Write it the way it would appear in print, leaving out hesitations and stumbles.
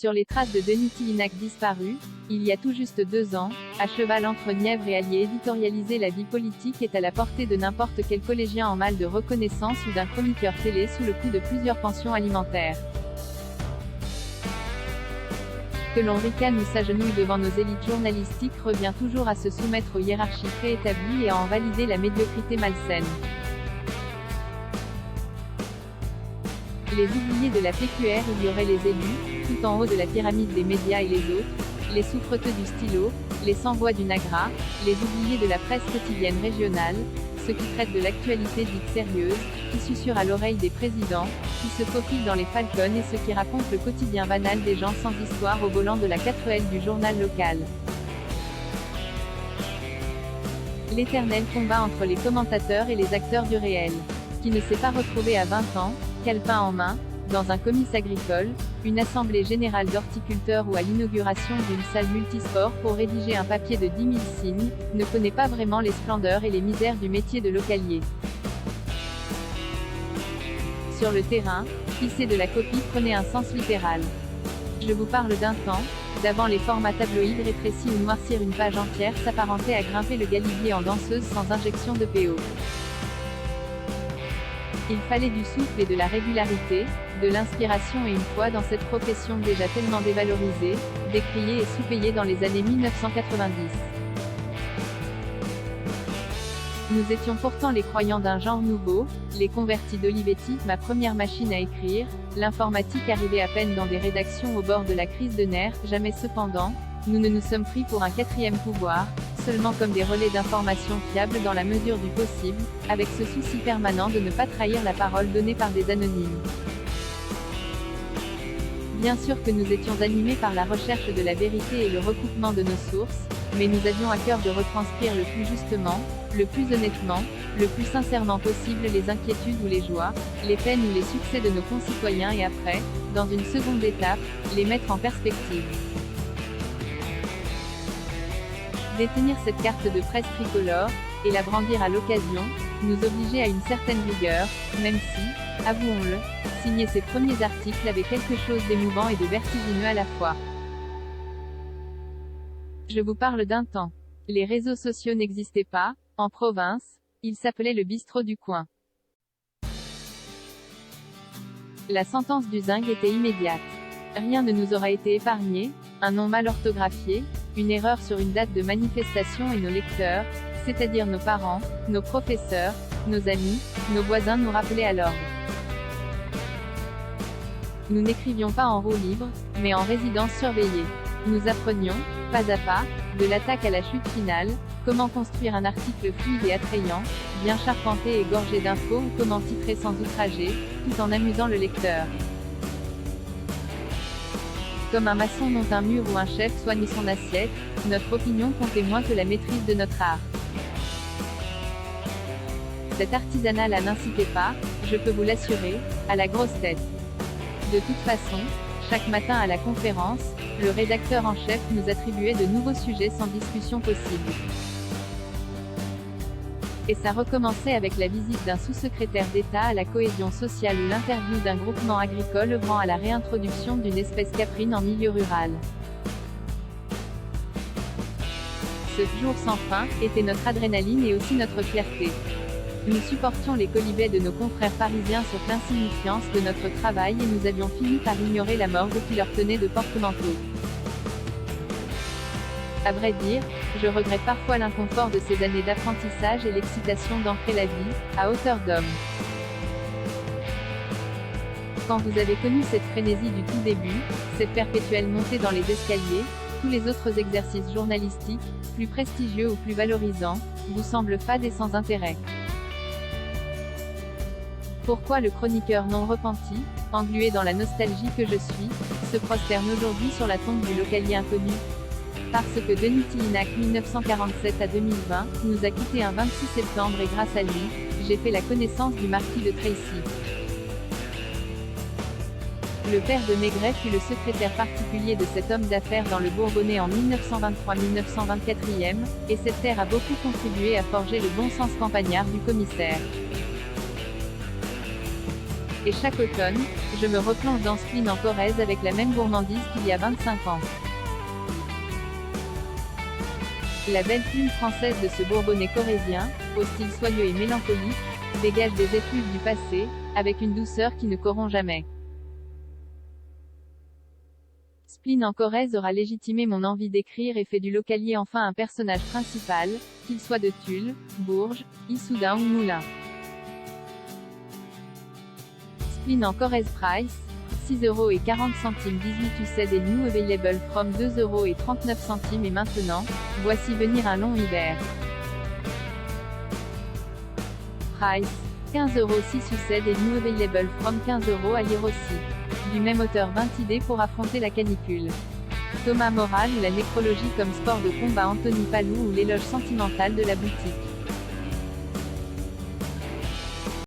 Sur les traces de Denis Tillinac disparu, il y a tout juste 2 ans, à cheval entre Nièvre et Allier, éditorialiser la vie politique est à la portée de n'importe quel collégien en mal de reconnaissance ou d'un chroniqueur télé sous le coup de plusieurs pensions alimentaires. Que l'on ricane ou s'agenouille devant nos élites journalistiques revient toujours à se soumettre aux hiérarchies préétablies et à en valider la médiocrité malsaine. Les oubliés de la PQR, il y aurait les élus, tout en haut de la pyramide des médias et les autres, les souffreteux du stylo, les sans-voix du Nagra, les oubliés de la presse quotidienne régionale, ceux qui traitent de l'actualité dite sérieuse, qui susurrent à l'oreille des présidents, qui se faufilent dans les Falcons et ceux qui racontent le quotidien banal des gens sans histoire au volant de la 4L du journal local. L'éternel combat entre les commentateurs et les acteurs du réel. Qui ne s'est pas retrouvé à 20 ans, calepin en main, dans un comice agricole, une assemblée générale d'horticulteurs ou à l'inauguration d'une salle multisport pour rédiger un papier de 10 000 signes, ne connaît pas vraiment les splendeurs et les misères du métier de localier. Sur le terrain, hisser de la copie prenait un sens littéral. Je vous parle d'un temps, d'avant les formats tabloïds rétrécis où noircir une page entière s'apparentait à grimper le galibier en danseuse sans injection de PO. Il fallait du souffle et de la régularité, de l'inspiration et une foi dans cette profession déjà tellement dévalorisée, décriée et sous-payée dans les années 1990. Nous étions pourtant les croyants d'un genre nouveau, les convertis d'Olivetti, ma première machine à écrire, l'informatique arrivait à peine dans des rédactions au bord de la crise de nerfs, jamais cependant, nous ne nous sommes pris pour un quatrième pouvoir, seulement comme des relais d'information fiables dans la mesure du possible, avec ce souci permanent de ne pas trahir la parole donnée par des anonymes. Bien sûr que nous étions animés par la recherche de la vérité et le recoupement de nos sources, mais nous avions à cœur de retranscrire le plus justement, le plus honnêtement, le plus sincèrement possible les inquiétudes ou les joies, les peines ou les succès de nos concitoyens et après, dans une seconde étape, les mettre en perspective. Détenir cette carte de presse tricolore, et la brandir à l'occasion, nous obligeait à une certaine rigueur, même si, avouons-le, signer ces premiers articles avait quelque chose d'émouvant et de vertigineux à la fois. Je vous parle d'un temps. Les réseaux sociaux n'existaient pas, en province, il s'appelait le bistrot du coin. La sentence du zinc était immédiate. Rien ne nous aura été épargné, un nom mal orthographié, une erreur sur une date de manifestation et nos lecteurs, c'est-à-dire nos parents, nos professeurs, nos amis, nos voisins nous rappelaient à l'ordre. Nous n'écrivions pas en roue libre, mais en résidence surveillée. Nous apprenions, pas à pas, de l'attaque à la chute finale, comment construire un article fluide et attrayant, bien charpenté et gorgé d'infos ou comment titrer sans outrager, tout en amusant le lecteur. Comme un maçon monte un mur ou un chef soigne son assiette, notre opinion comptait moins que la maîtrise de notre art. Cet artisanat là n'incitait pas, je peux vous l'assurer, à la grosse tête. De toute façon, chaque matin à la conférence, le rédacteur en chef nous attribuait de nouveaux sujets sans discussion possible. Et ça recommençait avec la visite d'un sous-secrétaire d'État à la cohésion sociale ou l'interview d'un groupement agricole œuvrant à la réintroduction d'une espèce caprine en milieu rural. Ce jour sans fin était notre adrénaline et aussi notre fierté. Nous supportions les quolibets de nos confrères parisiens sur l'insignifiance de notre travail et nous avions fini par ignorer la morgue qui leur tenait de porte-manteau. À vrai dire, je regrette parfois l'inconfort de ces années d'apprentissage et l'excitation d'ancrer la vie, à hauteur d'homme. Quand vous avez connu cette frénésie du tout début, cette perpétuelle montée dans les escaliers, tous les autres exercices journalistiques, plus prestigieux ou plus valorisants, vous semblent fades et sans intérêt. Pourquoi le chroniqueur non repenti, englué dans la nostalgie que je suis, se prosterne aujourd'hui sur la tombe du localier inconnu? Parce que Denis Tillinac 1947 à 2020, nous a quittés un 26 septembre et grâce à lui, j'ai fait la connaissance du marquis de Tracy. Le père de Maigret fut le secrétaire particulier de cet homme d'affaires dans le Bourbonnais en 1923-1924, et cette terre a beaucoup contribué à forger le bon sens campagnard du commissaire. Et chaque automne, je me replonge dans Spleen en Corrèze avec la même gourmandise qu'il y a 25 ans. La belle plume française de ce Bourbonnais corrézien, au style soigneux et mélancolique, dégage des effluves du passé, avec une douceur qui ne corrompt jamais. Spleen en Corrèze aura légitimé mon envie d'écrire et fait du localier enfin un personnage principal, qu'il soit de Tulle, Bourges, Issoudun ou Moulins. Spleen en Corrèze price, 6,40 €, 18 you said et new available from 2,39 € et maintenant, voici venir un long hiver. Price, 15,06 you said et new available from 15 € à lire aussi. Du même auteur 20 idées pour affronter la canicule. Thomas Morale ou la nécrologie comme sport de combat Anthony Palou ou l'éloge sentimental de la boutique.